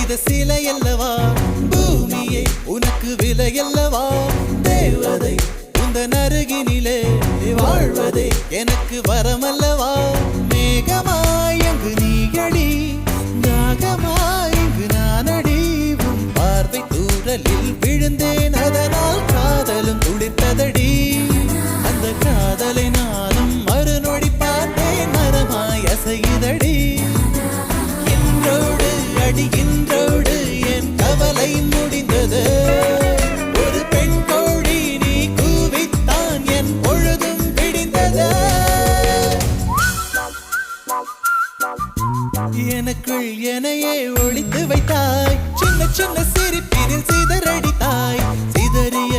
செய்த சிலை அல்லவா பூமியே உனக்கு விலை அல்லவா தேவதை உந்தன் அருகினிலே வாழ்வதே எனக்கு வரமல்லவா மேகமாய் அங்கு நீயடி நாகமாய் இங்கு நானடி உன் பார்வை தூரலில் விழுந்தேன் அதனால் காதலும் துளிர்த்ததடி அந்த காதலை நானும் மறுநொடி பார்த்தேன் மரமாய் அசையுதடி இன்றோடு அடிகின்றோடு என் கவலை முடிந்தது ஒரு பெண் கோழி நீ கூவித்தான் என் பொழுதும் விடிந்தது எனக்குள் எனையே ஒளித்து வைத்தாய் சின்ன சின்ன சிரிப்பினில் சிதறடித்தாய் சிதறிய